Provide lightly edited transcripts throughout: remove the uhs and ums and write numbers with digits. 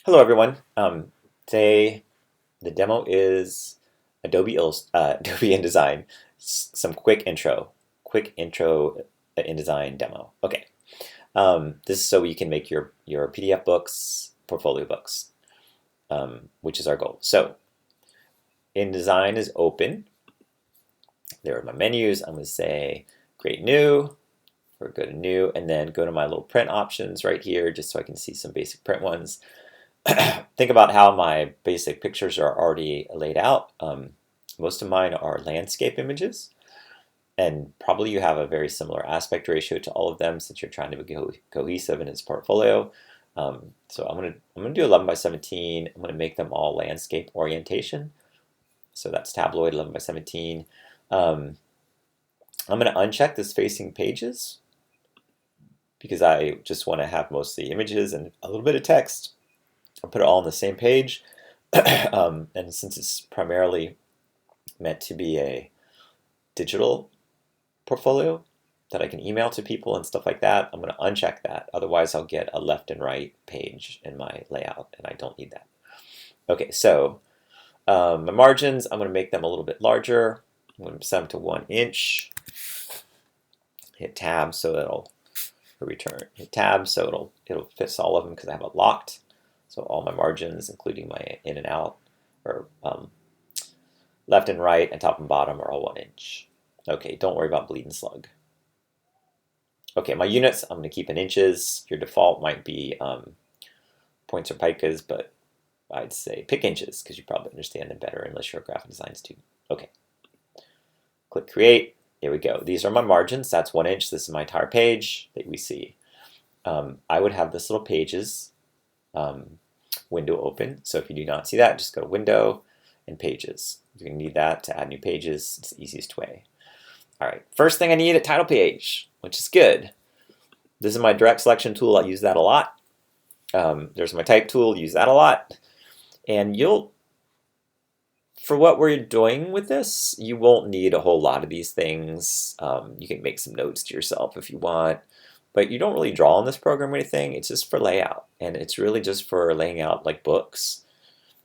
Hello, everyone. Today, the demo is Adobe InDesign. Some quick intro InDesign demo. Okay, this is so you can make your PDF books, portfolio books, which is our goal. So, InDesign is open. There are my menus. I'm going to say Create New, or go to New, and then go to my little print options right here, just so I can see some basic print ones. Think about how my basic pictures are already laid out. Most of mine are landscape images, and probably you have a very similar aspect ratio to all of them since you're trying to be cohesive in its portfolio. So I'm gonna do 11 by 17. I'm gonna make them all landscape orientation. So that's tabloid 11 by 17. I'm gonna uncheck this facing pages because I just want to have mostly images and a little bit of text. I'll put it all on the same page. And since it's primarily meant to be a digital portfolio that I can email to people and stuff like that, I'm going to uncheck that. Otherwise, I'll get a left and right page in my layout, and I don't need that. Okay, so my margins, I'm going to make them a little bit larger. I'm going to set them to 1 inch. Hit tab so it'll return. Hit tab so it'll fit all of them because I have it locked. So all my margins, including my in and out, or left and right and top and bottom are all 1 inch. Okay, don't worry about bleeding slug. Okay, my units, I'm going to keep in inches. Your default might be points or picas, but I'd say pick inches because you probably understand them better unless you're a graphic design student. Okay, click create. Here we go. These are my margins. That's 1 inch. This is my entire page that we see. I would have this little pages window open. So if you do not see that, just go to Window and Pages. You're going to need that to add new pages. It's the easiest way. All right, first thing I need a title page, which is good. This is my direct selection tool. I use that a lot. There's my type tool. Use that a lot. And for what we're doing with this, you won't need a whole lot of these things. You can make some notes to yourself if you want. But you don't really draw in this program or anything. It's just for layout. And it's really just for laying out like books.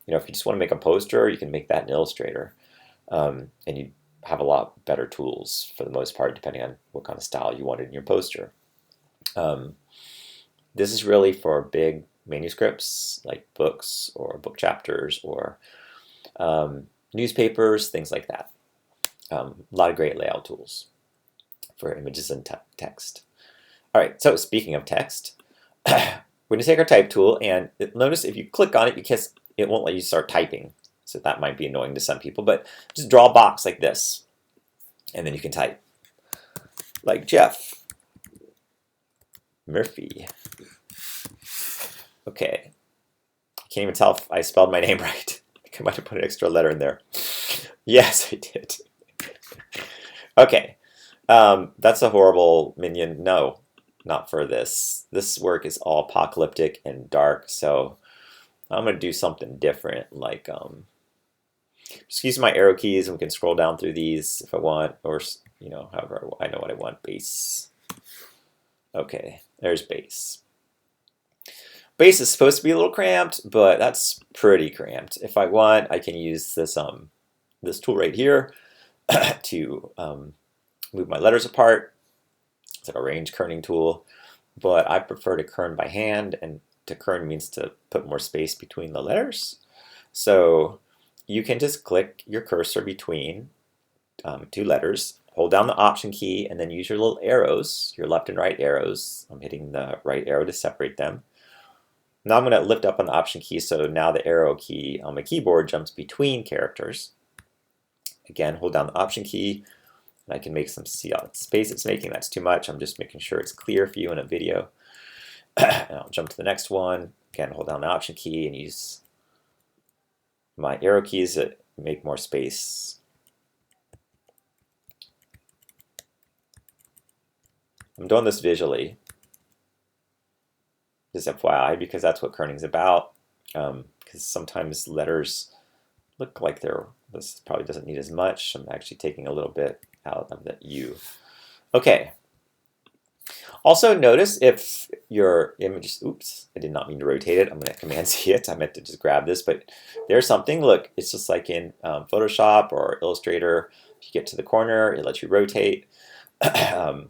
You know, if you just want to make a poster, you can make that in Illustrator. And you have a lot better tools for the most part, depending on what kind of style you wanted in your poster. This is really for big manuscripts, like books or book chapters or newspapers, things like that. A lot of great layout tools for images and text. All right, so speaking of text, we're going to take our type tool, and notice if you click on it, because it won't let you start typing. So that might be annoying to some people, but just draw a box like this, and then you can type. Like Jeff Murphy. Okay. Can't even tell if I spelled my name right. I might have put an extra letter in there. Yes, I did. Okay. That's a horrible minion. No. Not for this. This work is all apocalyptic and dark, so I'm going to do something different, like just use my arrow keys and we can scroll down through these if I want, or, you know, however I know what I want. Base. Okay, there's base. Base is supposed to be a little cramped, but that's pretty cramped. If I want, I can use this this tool right here to move my letters apart. It's like a range kerning tool, but I prefer to kern by hand, and to kern means to put more space between the letters. So you can just click your cursor between two letters, hold down the Option key, and then use your little arrows, your left and right arrows. I'm hitting the right arrow to separate them. Now I'm going to lift up on the Option key, so now the arrow key on my keyboard jumps between characters. Again, hold down the Option key, and I can make some, see how much space it's making. That's too much. I'm just making sure it's clear for you in a video. And I'll jump to the next one. Again, hold down the Option key and use my arrow keys to make more space. I'm doing this visually, just FYI, because that's what kerning's about. Because sometimes letters look like this probably doesn't need as much. I'm actually taking a little bit out of the U. Okay. Also notice if your image, oops, I did not mean to rotate it. I'm going to Command C it. I meant to just grab this, but there's something. Look, it's just like in Photoshop or Illustrator. If you get to the corner, it lets you rotate. I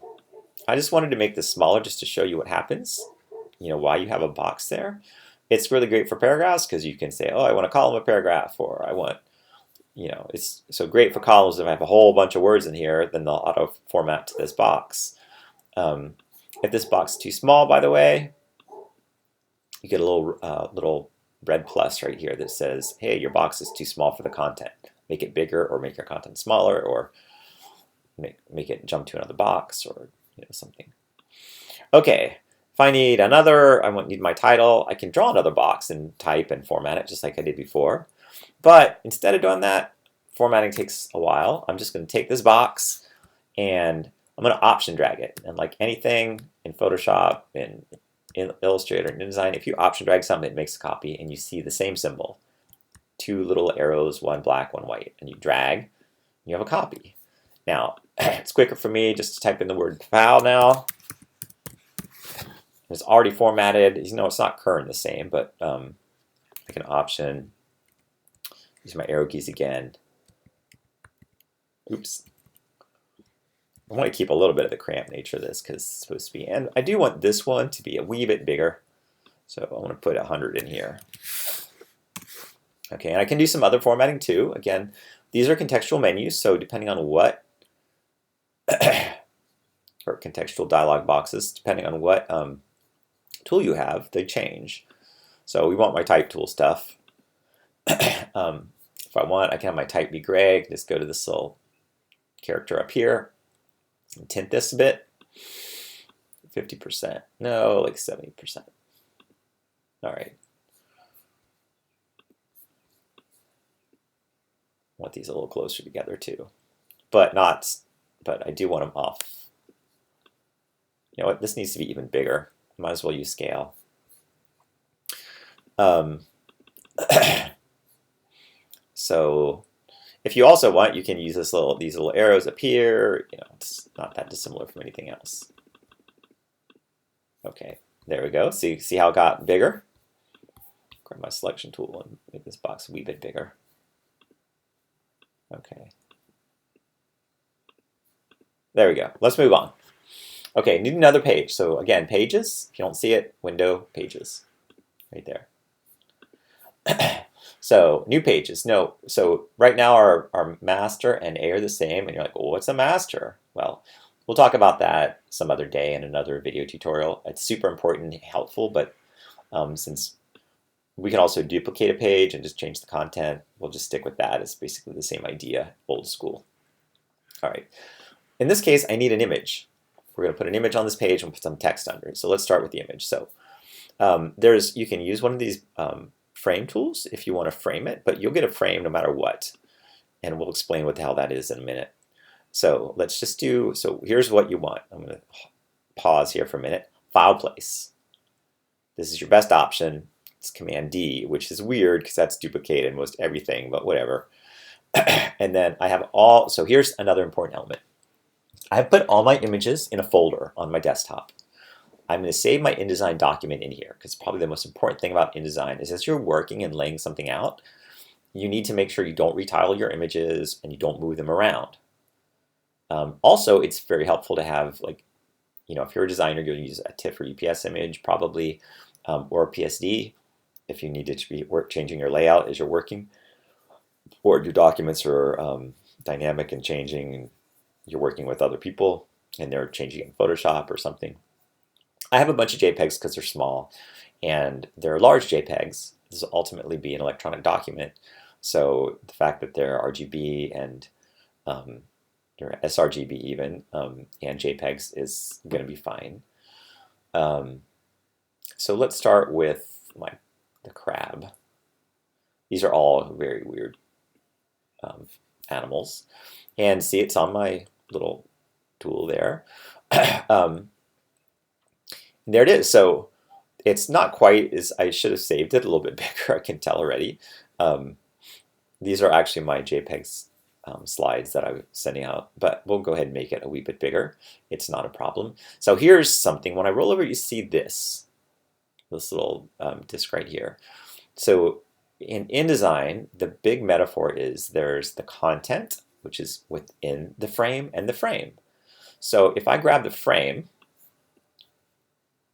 just wanted to make this smaller just to show you what happens, why you have a box there. It's really great for paragraphs because you can say, oh, I want to column a paragraph, or I want, it's so great for columns. If I have a whole bunch of words in here, then they'll auto format to this box. If this box is too small, by the way, you get a little red plus right here that says, hey, your box is too small for the content. Make it bigger, or make your content smaller, or make it jump to another box, or something. Okay, if I need another, I won't need my title, I can draw another box and type and format it just like I did before. But instead of doing that, formatting takes a while. I'm just going to take this box and I'm going to option drag it. And like anything in Photoshop, in Illustrator, and InDesign, if you option drag something, it makes a copy, and you see the same symbol. 2 little arrows, one black, one white, and you drag, you have a copy. Now, it's quicker for me just to type in the word file now. It's already formatted. It's not current the same, but I can option, use my arrow keys again. Oops. I want to keep a little bit of the cramped nature of this because it's supposed to be, and I do want this one to be a wee bit bigger. So I want to put 100 in here. Okay, and I can do some other formatting too. Again, these are contextual menus, so depending on what, or contextual dialog boxes, depending on what tool you have, they change. So we want my type tool stuff. If I want, I can have my type be gray. I can just go to this little character up here and tint this a bit. 50%. No, like 70%. All right. I want these a little closer together too, but I do want them off. You know what? This needs to be even bigger. Might as well use scale. So if you also want, you can use these little arrows up here. It's not that dissimilar from anything else. Okay, there we go. See how it got bigger? Grab my selection tool and make this box a wee bit bigger. Okay. There we go. Let's move on. Okay, need another page. So again, pages. If you don't see it, window, pages. Right there. So new pages. No, so right now our master and A are the same, and you're like, well, what's a master? Well, we'll talk about that some other day in another video tutorial. It's super important and helpful, but since we can also duplicate a page and just change the content, we'll just stick with that. It's basically the same idea, old school. All right. In this case, I need an image. We're going to put an image on this page and put some text under it. So let's start with the image. So you can use one of these frame tools if you want to frame it, but you'll get a frame no matter what. And we'll explain what the hell that is in a minute. So let's just so here's what you want. I'm going to pause here for a minute. File place. This is your best option. It's Command D, which is weird because that's duplicated most everything, but whatever. And then I have so here's another important element. I have put all my images in a folder on my desktop. I'm going to save my InDesign document in here because probably the most important thing about InDesign is as you're working and laying something out, you need to make sure you don't retitle your images and you don't move them around. Also, it's very helpful to have, like, if you're a designer, you'll use a TIFF or UPS image probably, or a PSD if you need to be changing your layout as you're working, or your documents are dynamic and changing, and you're working with other people and they're changing in Photoshop or something. I have a bunch of JPEGs because they're small, and they're large JPEGs. This will ultimately be an electronic document. So the fact that they're RGB and they're sRGB even, and JPEGs is going to be fine. So let's start with the crab. These are all very weird animals. And see, it's on my little tool there. There it is. So it's not quite as, I should have saved it a little bit bigger, I can tell already. These are actually my JPEGs slides that I was sending out, but we'll go ahead and make it a wee bit bigger. It's not a problem. So here's something. When I roll over, you see this little disk right here. So in InDesign, the big metaphor is there's the content, which is within the frame, and the frame. So if I grab the frame,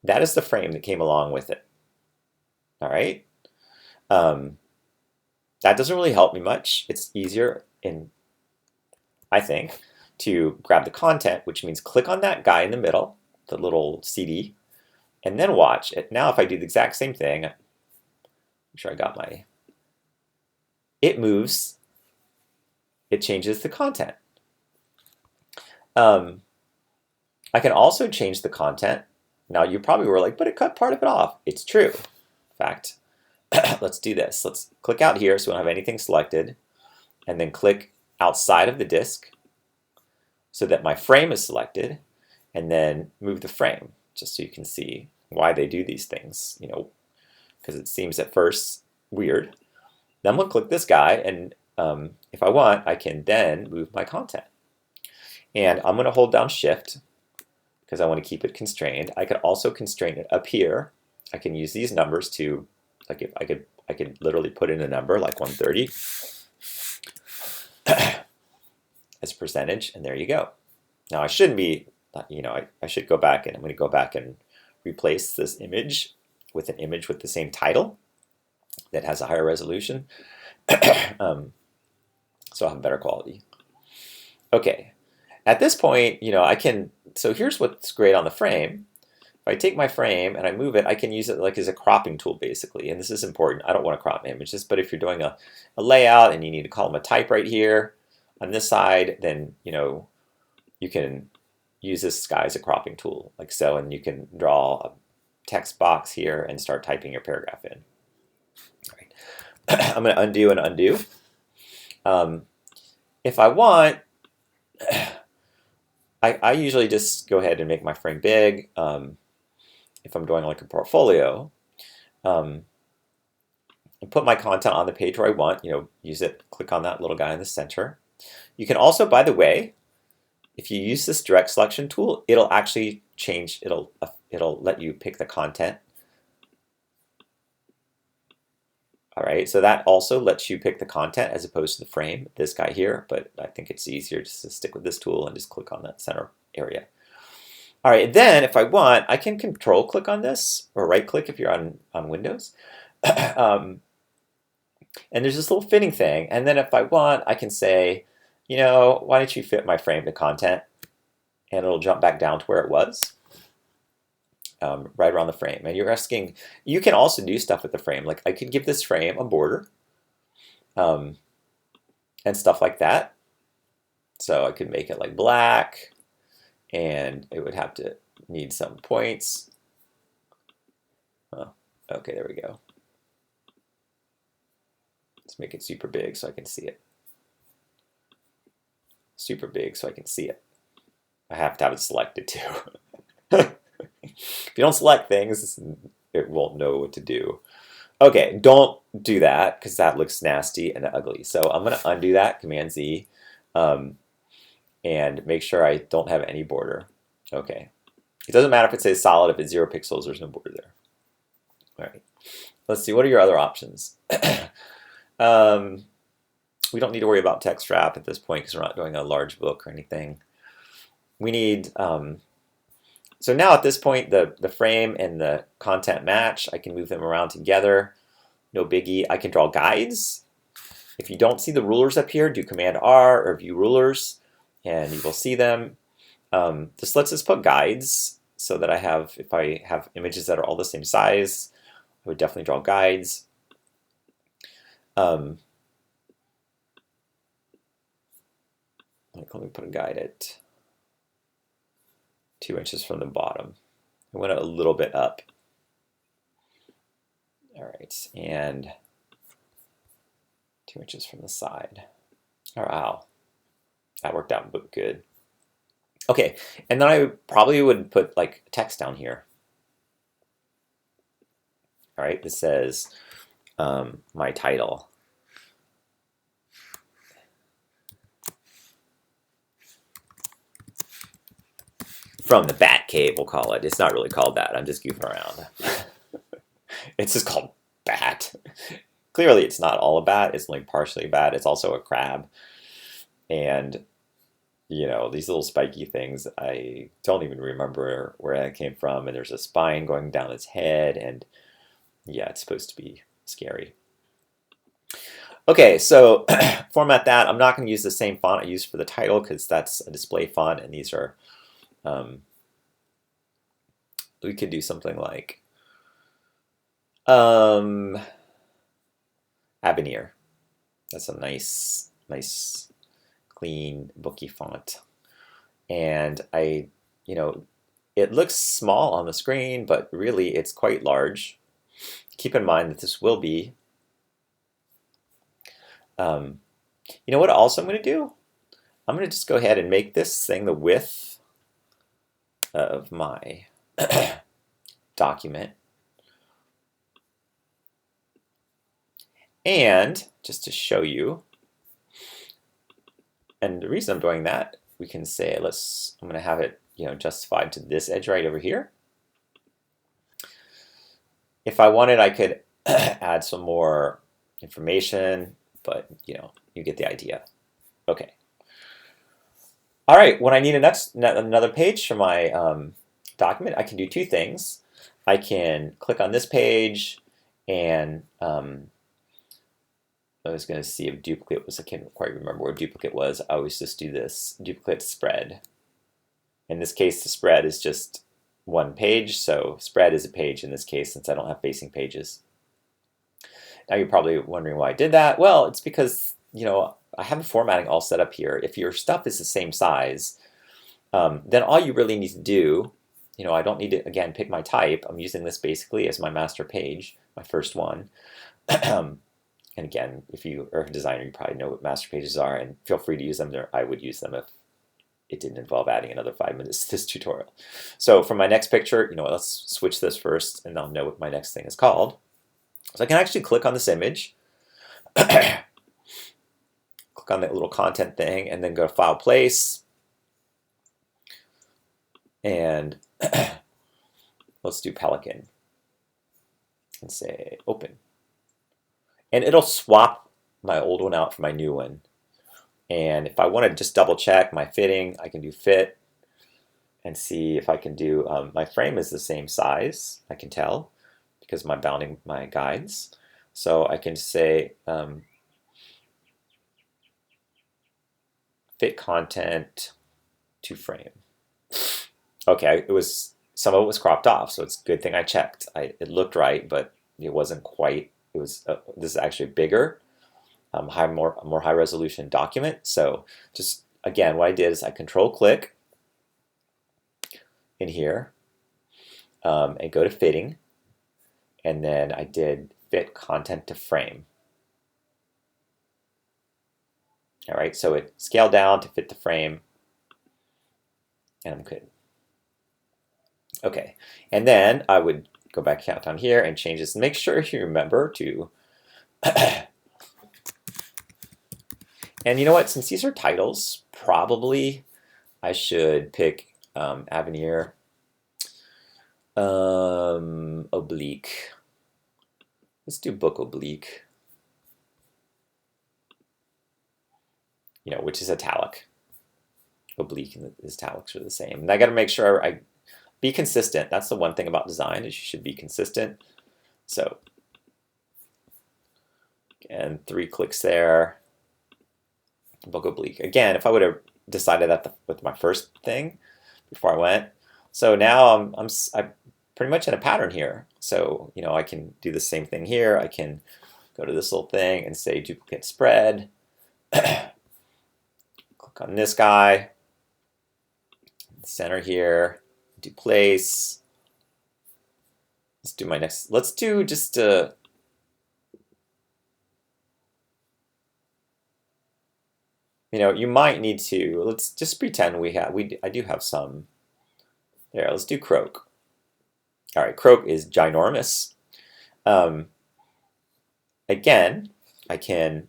that is the frame that came along with it. All right. That doesn't really help me much. It's easier, I think, to grab the content, which means click on that guy in the middle, the little CD, and then watch it. Now if I do the exact same thing, make sure I got my, it moves, it changes the content. I can also change the content. Now you probably were like, but it cut part of it off. It's true. In fact, let's do this. Let's click out here so we don't have anything selected, and then click outside of the disk so that my frame is selected, and then move the frame just so you can see why they do these things, because it seems at first weird. Then I'm going to click this guy, and if I want, I can then move my content. And I'm going to hold down Shift because I want to keep it constrained. I could also constrain it up here. I can use these numbers to, like, if I could literally put in a number like 130 as a percentage, and there you go. Now I shouldn't be, I should go back, and I'm going to go back and replace this image with an image with the same title that has a higher resolution, so I'll have better quality. Okay, at this point, I can, so here's what's great on the frame. If I take my frame and I move it, I can use it like as a cropping tool, basically. And this is important. I don't want to crop images, but if you're doing a layout and you need to column a type right here on this side, then you can use this guy as a cropping tool, like so, and you can draw a text box here and start typing your paragraph in. All right. I'm going to undo and undo. If I want, I usually just go ahead and make my frame big. If I'm doing like a portfolio, and put my content on the page where I want, use it, click on that little guy in the center. You can also, by the way, if you use this direct selection tool, it'll actually change, it'll let you pick the content. All right, so that also lets you pick the content as opposed to the frame, this guy here, but I think it's easier just to stick with this tool and just click on that center area. All right, then if I want, I can control click on this, or right click if you're on Windows. And there's this little fitting thing, and then if I want, I can say, why don't you fit my frame to content? And it'll jump back down to where it was, right around the frame. And you're asking, you can also do stuff with the frame. Like I could give this frame a border, and stuff like that. So I could make it like black, and it would have to need some points. Oh, okay, there we go. Let's make it super big so I can see it. Super big so I can see it. I have to have it selected too. If you don't select things, it won't know what to do. Okay, don't do that because that looks nasty and ugly. So I'm going to undo that, Command Z, and make sure I don't have any border. Okay. It doesn't matter if it says solid, if it's 0 pixels, there's no border there. All right. Let's see, what are your other options? We don't need to worry about text wrap at this point because we're not doing a large book or anything. We need, so now at this point, the frame and the content match. I can move them around together. No biggie. I can draw guides. If you don't see the rulers up here, do Command R or View Rulers, and you will see them. This lets us put guides so that if I have images that are all the same size, I would definitely draw guides. Let me put a guide at 2 inches from the bottom. I went a little bit up. All right, and 2 inches from the side. Oh, wow, that worked out good. Okay, and then I probably would put like text down here. All right, this says my title. from the Bat Cave, we'll call it. It's not really called that. I'm just goofing around. It's just called bat. Clearly, it's not all a bat. It's only partially a bat. It's also a crab. And, you know, these little spiky things, I don't even remember where that came from. And there's a spine going down its head. And, yeah, it's supposed to be scary. Okay, so format that. I'm not going to use the same font I used for the title because that's a display font. And these are, we could do something like Avenir. That's a nice, clean, booky font. And you know, it looks small on the screen, but really it's quite large. Keep in mind that this will be, you know what also I'm going to do? I'm going to just go ahead and make this thing the width of my document. And just to show you, and the reason I'm doing that, we can say, I'm going to have it, you know, justified to this edge right over here. If I wanted, I could add some more information, but, you know, you get the idea. Okay. All right, when I need another page for my document, I can do two things. I can click on this page and I was going to see if duplicate was, I can't quite remember where duplicate was. I always just do this, duplicate spread. In this case, the spread is just one page, so spread is a page in this case since I don't have facing pages. Now you're probably wondering why I did that. Well, it's because, you know, I have the formatting all set up here. If your stuff is the same size, then all you really need to do, you know, I don't need to, again, pick my type. I'm using this basically as my master page, my first one. And again, if you are a designer, you probably know what master pages are, and feel free to use them there. I would use them if it didn't involve adding another 5 minutes to this tutorial. So for my next picture, you know, let's switch this first, and I'll know what my next thing is called. So I can actually click on this image, click on that little content thing, and then go to File, Place, and let's do Pelican, and say Open. And it'll swap my old one out for my new one. And if I want to just double check my fitting, I can do fit and see if I can do, my frame is the same size, I can tell, because of my bounding my guides. So I can say fit content to frame. Okay, some of it was cropped off, so it's a good thing I checked. It looked right, but it wasn't quite. It was this is actually bigger, more high resolution document. So just again, what I did is I control click in here and go to fitting, and then I did fit content to frame. All right, so it scaled down to fit the frame, and I'm good. Okay, and then I would go back down here and change this. Make sure you remember to, and you know what? Since these are titles, probably I should pick Avenir oblique. Let's do book oblique. You know, which is italic. Oblique and italics are the same. And I got to make sure I be consistent. That's the one thing about design is you should be consistent. So, and 3 clicks there. Book oblique. Again, if I would have decided that with my first thing before I went. So now I'm pretty much in a pattern here. So, you know, I can do the same thing here. I can go to this little thing and say duplicate spread. Click on this guy. Center here. Do place. Let's do my next. Let's do just you know, you might need to. Let's just pretend I do have some. There. Let's do croak. All right, croak is ginormous. Again, I can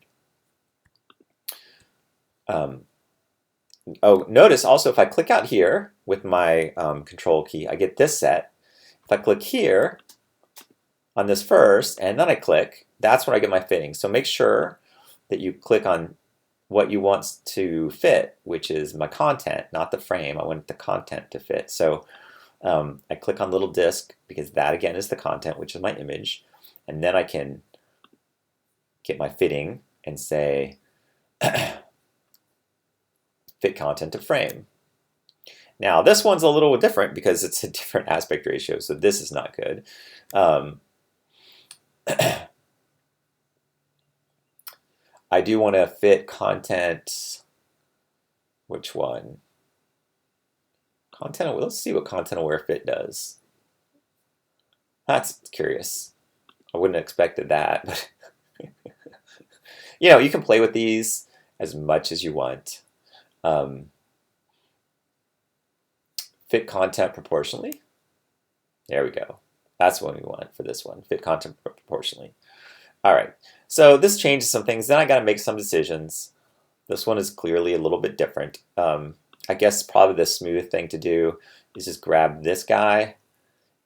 oh, notice also if I click out here with my control key, I get this set. If I click here on this first, and then I click, that's when I get my fitting. So make sure that you click on what you want to fit, which is my content, not the frame. I want the content to fit. So I click on little disk because that again is the content, which is my image. And then I can get my fitting and say fit content to frame. Now this one's a little different because it's a different aspect ratio, so this is not good. I do want to fit content. Which one? Content. Let's see what content aware fit does. That's curious. I wouldn't have expected that, but you can play with these as much as you want. Fit content proportionally. There we go. That's what we want for this one. Fit content proportionally. All right. So this changes some things. Then I got to make some decisions. This one is clearly a little bit different. I guess probably the smooth thing to do is just grab this guy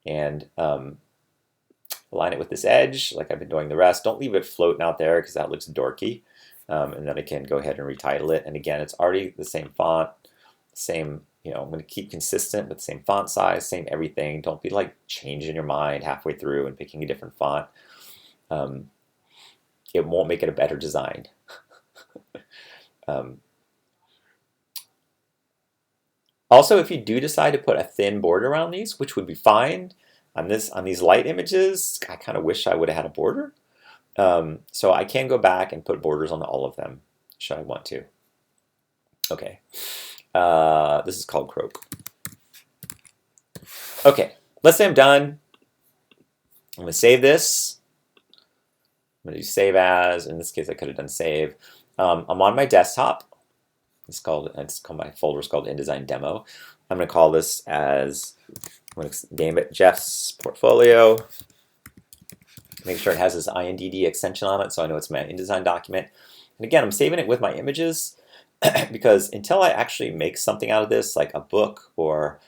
and align it with this edge like I've been doing the rest. Don't leave it floating out there because that looks dorky. And then I can go ahead and retitle it. And again, it's already the same font, same, I'm going to keep consistent with the same font size, same everything. Don't be like changing your mind halfway through and picking a different font. It won't make it a better design. Also, if you do decide to put a thin border around these, which would be fine, on these light images, I kind of wish I would have had a border. So I can go back and put borders on all of them, should I want to. Okay, this is called croak. Okay, let's say I'm done. I'm gonna save this. I'm gonna do save as. In this case, I could have done save. I'm on my desktop. My folder is called InDesign Demo. I'm gonna call this as, I'm gonna name it Jeff's Portfolio. Make sure it has this INDD extension on it so I know it's my InDesign document. And again, I'm saving it with my images because until I actually make something out of this, like a book or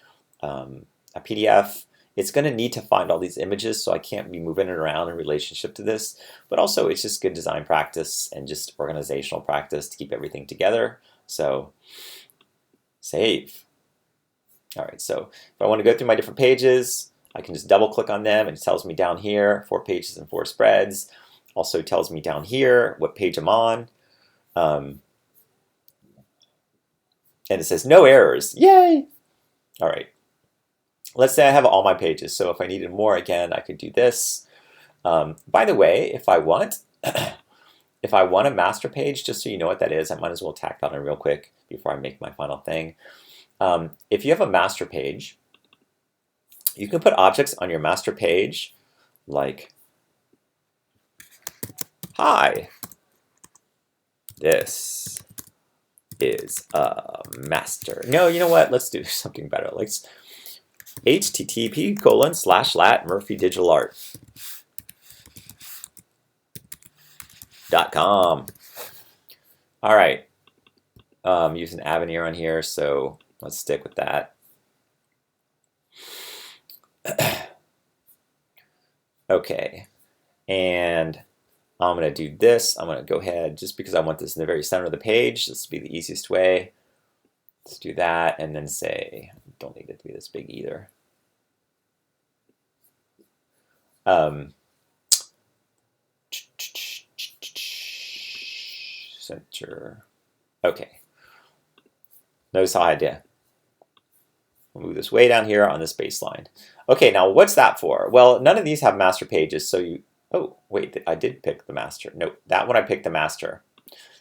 a PDF, it's going to need to find all these images, so I can't be moving it around in relationship to this. But also, it's just good design practice and just organizational practice to keep everything together. So, save. All right, so if I want to go through my different pages, I can just double click on them and it tells me down here 4 pages and 4 spreads. Also tells me down here what page I'm on. And it says no errors. Yay! All right. Let's say I have all my pages. So if I needed more, again, I could do this. By the way, if I want a master page, just so you know what that is, I might as well tack that on real quick before I make my final thing. If you have a master page, you can put objects on your master page like, hi, this is a master. No, you know what? Let's do something better. Let's http://murphydigitalart.com. All right. Use an Avenir on here, so let's stick with that. Okay, and I'm going to do this. I'm going to go ahead, just because I want this in the very center of the page. This will be the easiest way. Let's do that, and then say, don't need it to be this big either. Center. Okay. Notice how I did. We'll move this way down here on this baseline. Okay, now what's that for? Well, none of these have master pages, so you, oh, wait, I did pick the master. No, that one I picked the master.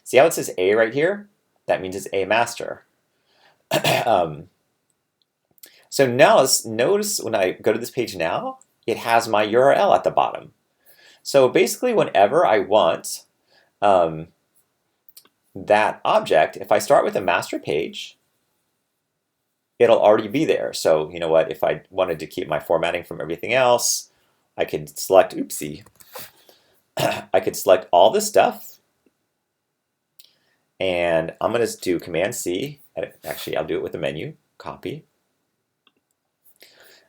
See how it says A right here? That means it's a master. So now notice when I go to this page now, it has my URL at the bottom. So basically whenever I want that object, if I start with a master page, it'll already be there. So you know what, if I wanted to keep my formatting from everything else, I could select, oopsie, I could select all this stuff, and I'm going to do Command C Actually, I'll do it with the menu, copy.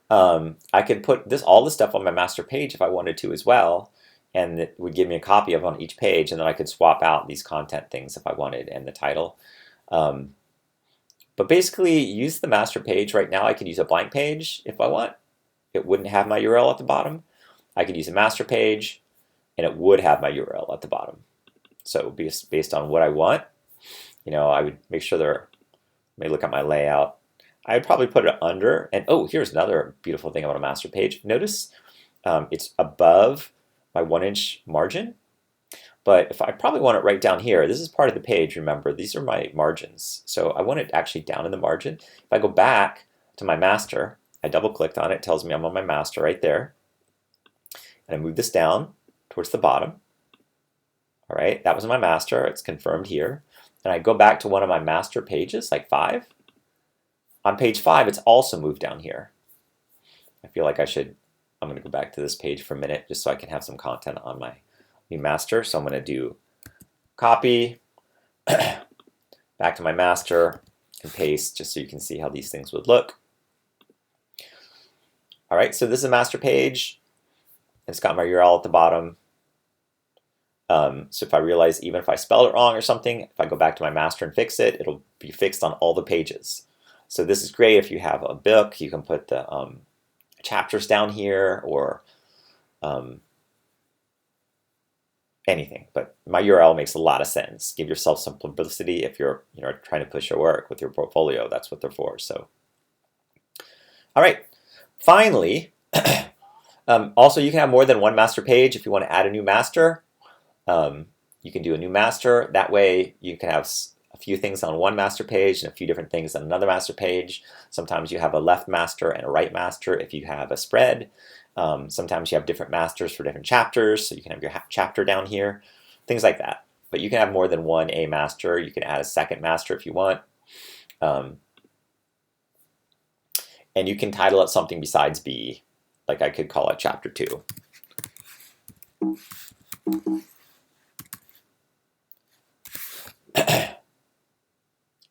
I could put all this stuff on my master page if I wanted to as well, and it would give me a copy of on each page, and then I could swap out these content things if I wanted and the title. But basically, use the master page. Right now, I could use a blank page if I want. It wouldn't have my URL at the bottom. I could use a master page, and it would have my URL at the bottom. So based on what I want, I would make sure let me look at my layout. I'd probably put it under, and oh, here's another beautiful thing about a master page. Notice it's above my 1-inch margin, but if I probably want it right down here, this is part of the page, remember, these are my margins. So I want it actually down in the margin. If I go back to my master, I double clicked on it, it tells me I'm on my master right there. And I move this down towards the bottom. All right, that was my master, it's confirmed here. And I go back to one of my master pages, like 5. On page 5, it's also moved down here. I feel like I'm going to go back to this page for a minute just so I can have some content on my new master. So I'm going to do copy, back to my master, and paste just so you can see how these things would look. All right, so this is a master page. It's got my URL at the bottom. So if I realize, even if I spelled it wrong or something, if I go back to my master and fix it, it'll be fixed on all the pages. So this is great if you have a book. You can put the chapters down here or anything. But my URL makes a lot of sense. Give yourself some publicity if you're trying to push your work with your portfolio. That's what they're for. So, all right. Finally, also you can have more than one master page if you want to add a new master. You can do a new master. That way you can have a few things on one master page and a few different things on another master page. Sometimes you have a left master and a right master if you have a spread. Sometimes you have different masters for different chapters, so you can have your chapter down here, things like that. But you can have more than one A master. You can add a second master if you want. And you can title it something besides B, like I could call it chapter 2.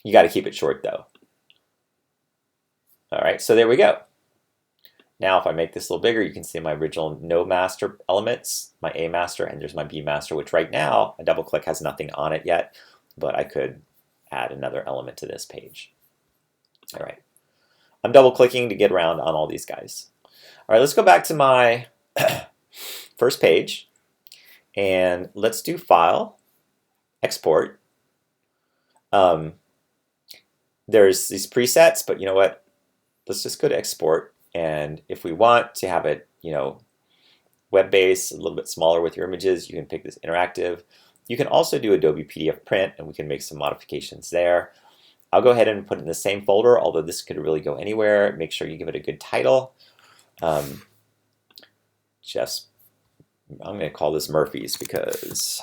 You got to keep it short though. All right, so there we go. Now if I make this a little bigger, you can see my original no master elements, my A master, and there's my B master, which right now, a double click has nothing on it yet, but I could add another element to this page. All right, I'm double clicking to get around on all these guys. All right, let's go back to my first page, and let's do File, Export. There's these presets, but you know what? Let's just go to Export. And if we want to have it, web-based, a little bit smaller with your images, you can pick this interactive. You can also do Adobe PDF print, and we can make some modifications there. I'll go ahead and put it in the same folder, although this could really go anywhere. Make sure you give it a good title. I'm going to call this Murphy's because,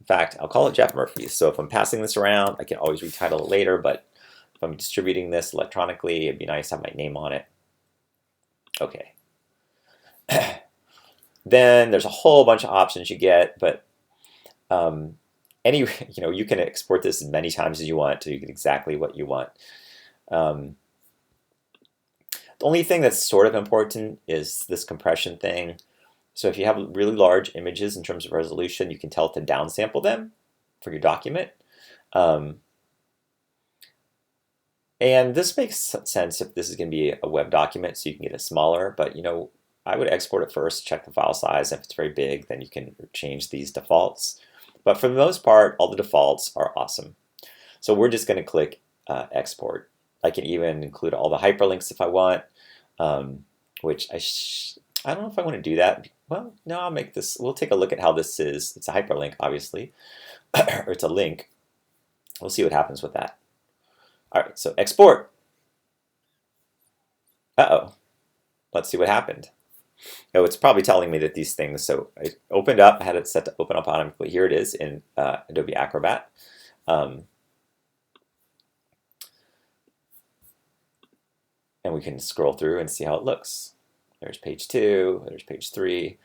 in fact, I'll call it Jeff Murphy's. So if I'm passing this around, I can always retitle it later, but if I'm distributing this electronically, it'd be nice to have my name on it. Okay. Then there's a whole bunch of options you get, but you can export this as many times as you want to get exactly what you want. The only thing that's sort of important is this compression thing. So if you have really large images in terms of resolution, you can tell it to downsample them for your document. And this makes sense if this is going to be a web document, so you can get it smaller. But I would export it first, check the file size. If it's very big, then you can change these defaults. But for the most part, all the defaults are awesome. So we're just going to click Export. I can even include all the hyperlinks if I want, which I don't know if I want to do that. Well, no, I'll make this. We'll take a look at how this is. It's a hyperlink, obviously, or it's a link. We'll see what happens with that. All right, so export. Uh-oh. Let's see what happened. Oh, it's probably telling me that these things, so I opened up, I had it set to open up automatically. Here it is in Adobe Acrobat. And we can scroll through and see how it looks. There's page 2, there's page 3.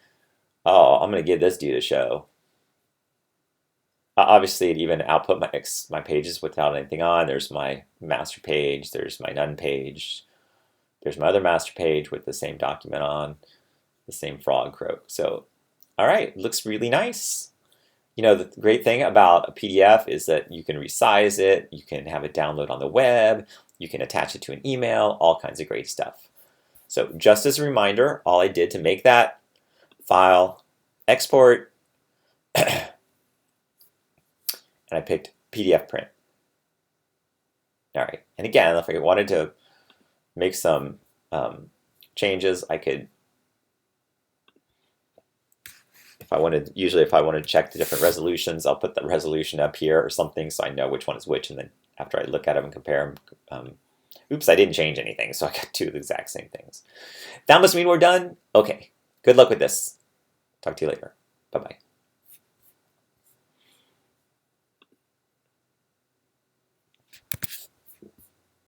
Oh, I'm going to give this dude a show. Obviously, it even output my pages without anything on. There's my master page. There's my none page. There's my other master page with the same document on, the same frog croak. So, all right, looks really nice. You know, the great thing about a PDF is that you can resize it, you can have it download on the web, you can attach it to an email, all kinds of great stuff. So just as a reminder, all I did to make that file, export, and I picked PDF print. All right, and again, if I wanted to make some changes, I could, if I wanted to check the different resolutions, I'll put the resolution up here or something so I know which one is which, and then after I look at them and compare them, oops, I didn't change anything, so I got two of the exact same things. That must mean we're done. Okay, good luck with this. Talk to you later. Bye-bye.